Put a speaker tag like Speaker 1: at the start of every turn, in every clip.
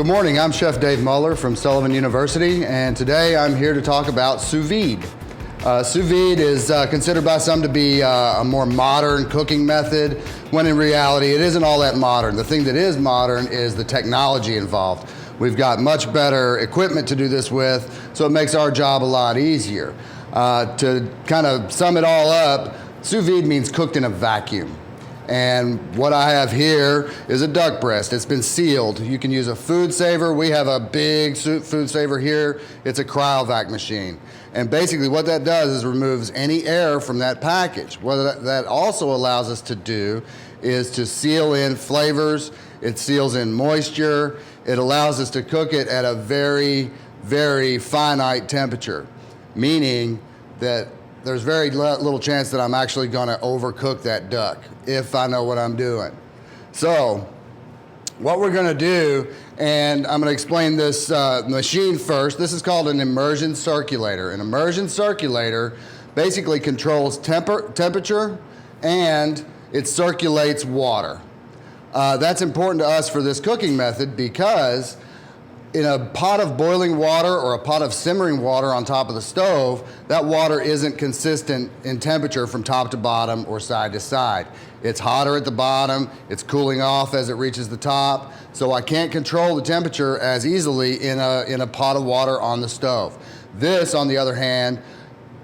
Speaker 1: Good morning, I'm Chef Dave Moeller from Sullivan University, and today I'm here to talk about sous vide. Sous vide is considered by some to be a more modern cooking method, when in reality it isn't all that modern. The thing that is modern is the technology involved. We've got much better equipment to do this with, so it makes our job a lot easier. To kind of sum it all up, sous vide means cooked in a vacuum. And what I have here is a duck breast. It's been sealed. You can use a food saver. We have a big food saver here. It's a cryovac machine. And basically what that does is removes any air from that package. What that also allows us to do is to seal in flavors. It seals in moisture. It allows us to cook it at a very, very finite temperature, meaning that there's very little chance that I'm actually gonna overcook that duck if I know what I'm doing. So what we're gonna do, and I'm gonna explain this machine first. This is called an immersion circulator. An immersion circulator basically controls temperature and it circulates water. That's important to us for this cooking method because in a pot of boiling water or a pot of simmering water on top of the stove, that water isn't consistent in temperature from top to bottom or side to side. It's hotter at the bottom, it's cooling off as it reaches the top, so I can't control the temperature as easily in a pot of water on the stove. This, on the other hand,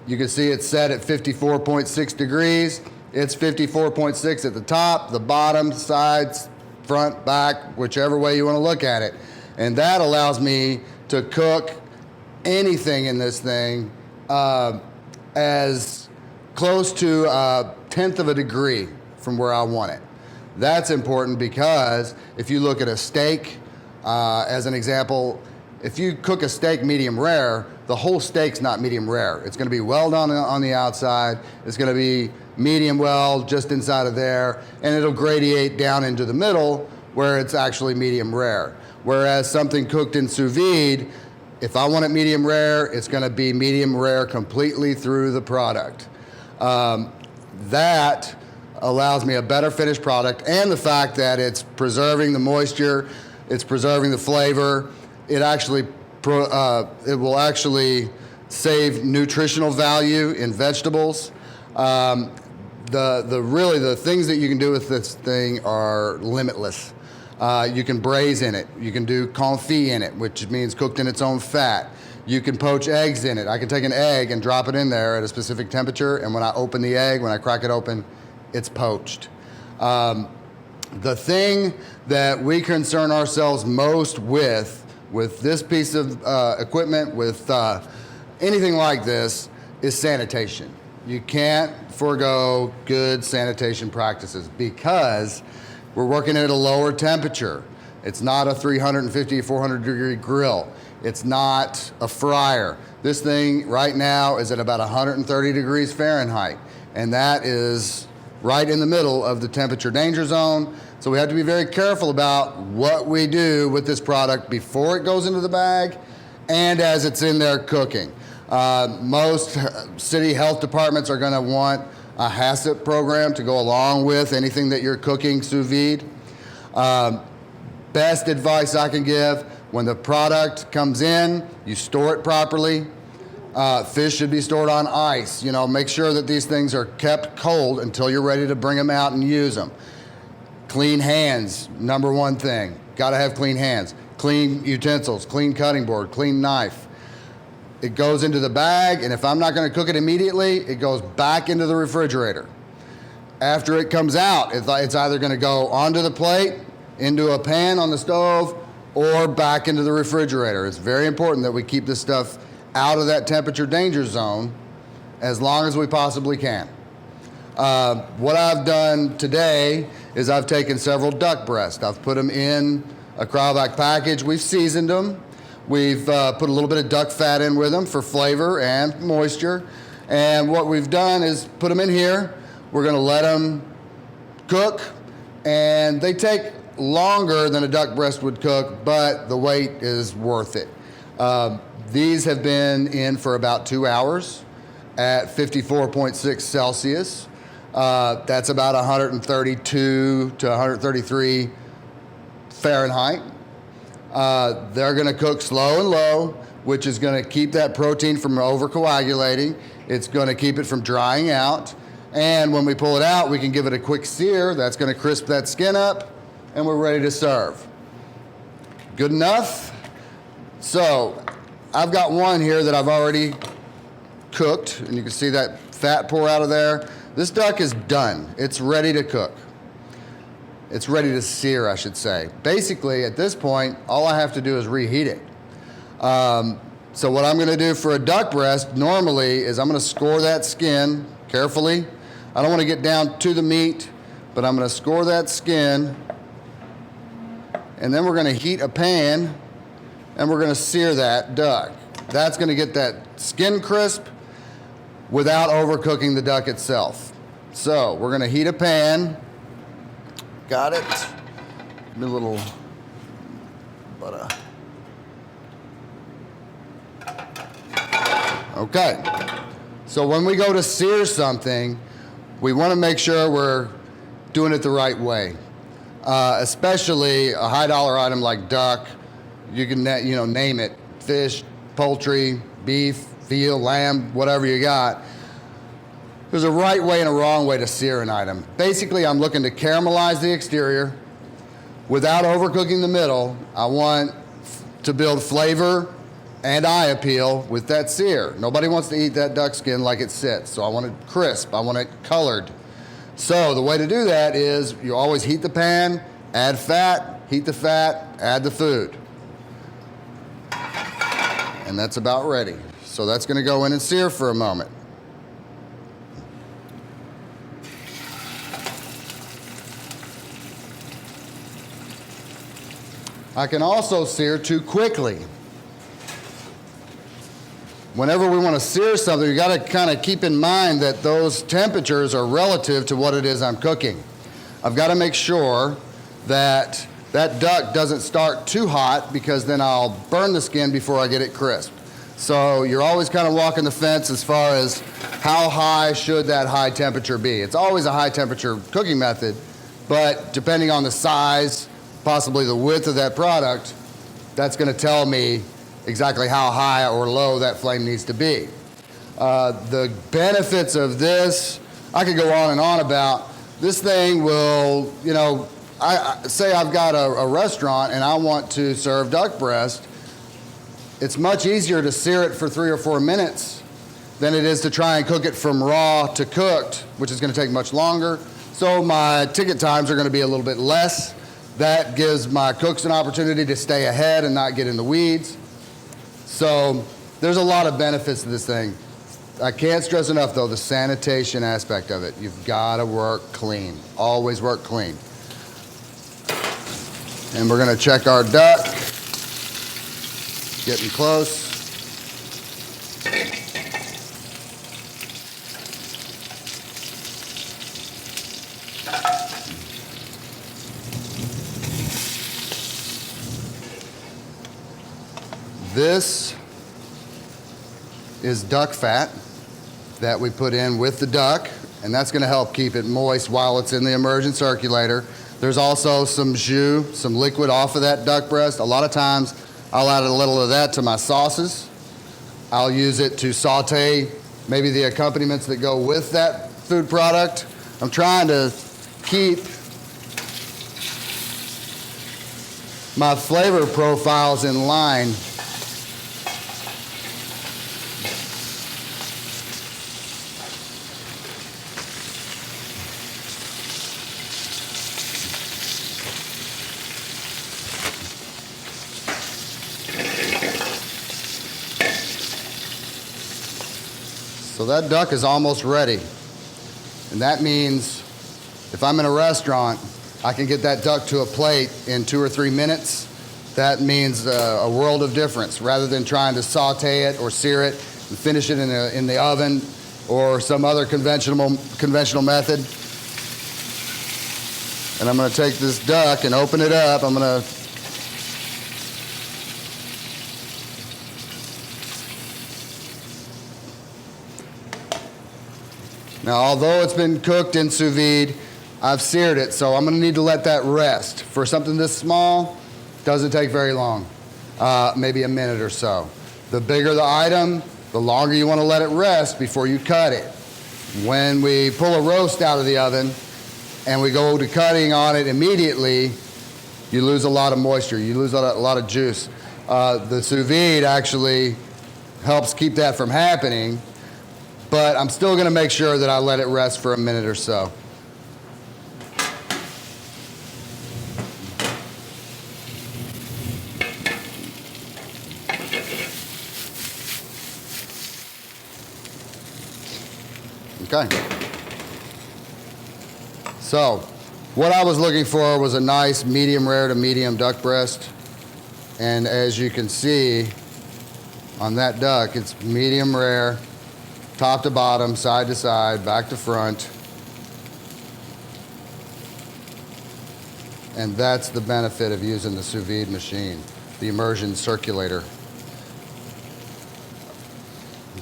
Speaker 1: you can see it's set at 54.6 degrees. It's 54.6 at the top, the bottom, sides, front, back, whichever way you want to look at it. And that allows me to cook anything in this thing as close to a tenth of a degree from where I want it. That's important because if you look at a steak, as an example, if you cook a steak medium rare, the whole steak's not medium rare. It's gonna be well done on the outside, it's gonna be medium well just inside of there, and it'll gradiate down into the middle where it's actually medium rare. Whereas something cooked in sous vide, if I want it medium rare, it's gonna be medium rare completely through the product. That allows me a better finished product, and the fact that it's preserving the moisture, it's preserving the flavor, it will actually save nutritional value in vegetables. The things that you can do with this thing are limitless. You can braise in it. You can do confit in it, which means cooked in its own fat. You can poach eggs in it. I can take an egg and drop it in there at a specific temperature, and when I open the egg, when I crack it open, it's poached. The thing that we concern ourselves most with this piece of equipment, with anything like this, is sanitation. You can't forego good sanitation practices because we're working at a lower temperature. It's not a 350, 400 degree grill. It's not a fryer. This thing right now is at about 130 degrees Fahrenheit, and that is right in the middle of the temperature danger zone. So we have to be very careful about what we do with this product before it goes into the bag and as it's in there cooking. Most city health departments are gonna want a HACCP program to go along with anything that you're cooking sous vide. Best advice I can give, when the product comes in, you store it properly. Fish should be stored on ice. You know, make sure that these things are kept cold until you're ready to bring them out and use them. Clean hands, number one thing. Gotta have clean hands. Clean utensils, clean cutting board, clean knife. It goes into the bag, and if I'm not gonna cook it immediately, it goes back into the refrigerator. After it comes out, it's either gonna go onto the plate, into a pan on the stove, or back into the refrigerator. It's very important that we keep this stuff out of that temperature danger zone as long as we possibly can. What I've done today is I've taken several duck breasts. I've put them in a cryovac package. We've seasoned them. We've put a little bit of duck fat in with them for flavor and moisture. And what we've done is put them in here. We're gonna let them cook, and they take longer than a duck breast would cook, but the wait is worth it. These have been in for about 2 hours at 54.6 Celsius. That's about 132 to 133 Fahrenheit. They're gonna cook slow and low, which is gonna keep that protein from overcoagulating. It's gonna keep it from drying out. And when we pull it out, we can give it a quick sear. That's gonna crisp that skin up, and we're ready to serve. Good enough? So, I've got one here that I've already cooked, and you can see that fat pour out of there. This duck is done. It's ready to cook. It's ready to sear, I should say. Basically, at this point, all I have to do is reheat it. So what I'm gonna do for a duck breast normally is I'm gonna score that skin carefully. I don't wanna get down to the meat, but I'm gonna score that skin, and then we're gonna heat a pan, and we're gonna sear that duck. That's gonna get that skin crisp without overcooking the duck itself. So we're gonna heat a pan. Got it. Give me a little butter. Okay. So when we go to sear something, we want to make sure we're doing it the right way. Especially a high dollar item like duck. You can name it: fish, poultry, beef, veal, lamb, whatever you got. There's a right way and a wrong way to sear an item. Basically, I'm looking to caramelize the exterior without overcooking the middle. I want to build flavor and eye appeal with that sear. Nobody wants to eat that duck skin like it sits, so I want it crisp, I want it colored. So the way to do that is you always heat the pan, add fat, heat the fat, add the food. And that's about ready. So that's gonna go in and sear for a moment. I can also sear too quickly. Whenever we want to sear something, you got to kind of keep in mind that those temperatures are relative to what it is I'm cooking. I've got to make sure that that duck doesn't start too hot, because then I'll burn the skin before I get it crisp. So you're always kind of walking the fence as far as how high should that high temperature be. It's always a high temperature cooking method, but depending on the size, possibly the width of that product, that's going to tell me exactly how high or low that flame needs to be. The benefits of this, I could go on and on about. This thing will, I say I've got a restaurant and I want to serve duck breast. It's much easier to sear it for 3 or 4 minutes than it is to try and cook it from raw to cooked, which is going to take much longer. So my ticket times are going to be a little bit less. That gives my cooks an opportunity to stay ahead and not get in the weeds. So there's a lot of benefits to this thing. I can't stress enough, though, the sanitation aspect of it. You've got to work clean. Always work clean. And we're going to check our duck. Getting close. This is duck fat that we put in with the duck, and that's going to help keep it moist while it's in the immersion circulator. There's also some jus, some liquid off of that duck breast. A lot of times I'll add a little of that to my sauces. I'll use it to saute maybe the accompaniments that go with that food product. I'm trying to keep my flavor profiles in line. So that duck is almost ready. And that means if I'm in a restaurant, I can get that duck to a plate in 2 or 3 minutes. That means a world of difference, rather than trying to saute it or sear it and finish it in the oven or some other conventional method. And I'm gonna take this duck and open it up. Now, although it's been cooked in sous vide, I've seared it, so I'm gonna need to let that rest. For something this small, Doesn't take very long, maybe a minute or so. The bigger the item, the longer you want to let it rest before you cut it. When we pull a roast out of the oven and we go to cutting on it immediately, you lose a lot of moisture, you lose a lot of juice. The sous vide actually helps keep that from happening, but I'm still gonna make sure that I let it rest for a minute or so. Okay. So, what I was looking for was a nice medium rare to medium duck breast. And as you can see on that duck, it's medium rare, top to bottom, side to side, back to front. And that's the benefit of using the sous vide machine, the immersion circulator.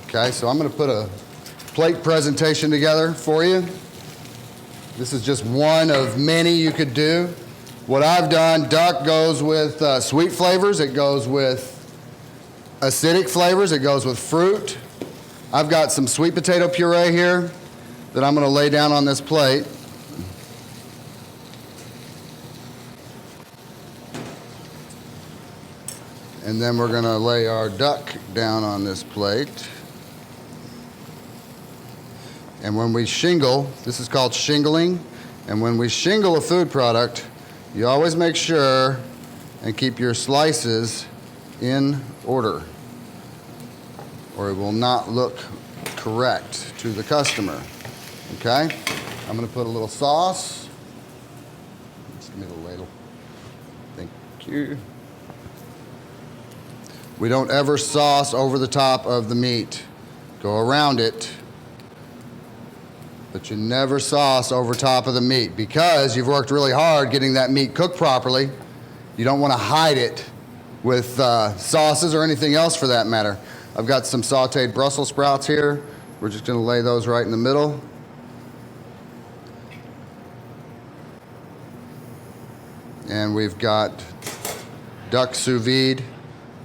Speaker 1: Okay, so I'm gonna put a plate presentation together for you. This is just one of many you could do. What I've done, duck goes with sweet flavors, it goes with acidic flavors, it goes with fruit. I've got some sweet potato puree here that I'm gonna lay down on this plate. And then we're gonna lay our duck down on this plate. And when we shingle, this is called shingling, and when we shingle a food product, you always make sure and keep your slices in order, or it will not look correct to the customer. Okay? I'm gonna put a little sauce. Just give me the ladle. Thank you. We don't ever sauce over the top of the meat. Go around it. But you never sauce over top of the meat because you've worked really hard getting that meat cooked properly. You don't want to hide it with sauces or anything else for that matter. I've got some sauteed Brussels sprouts here. We're just going to lay those right in the middle. And we've got duck sous vide,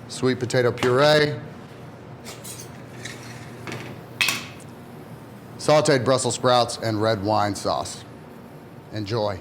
Speaker 1: sweet potato puree, sauteed Brussels sprouts, and red wine sauce. Enjoy.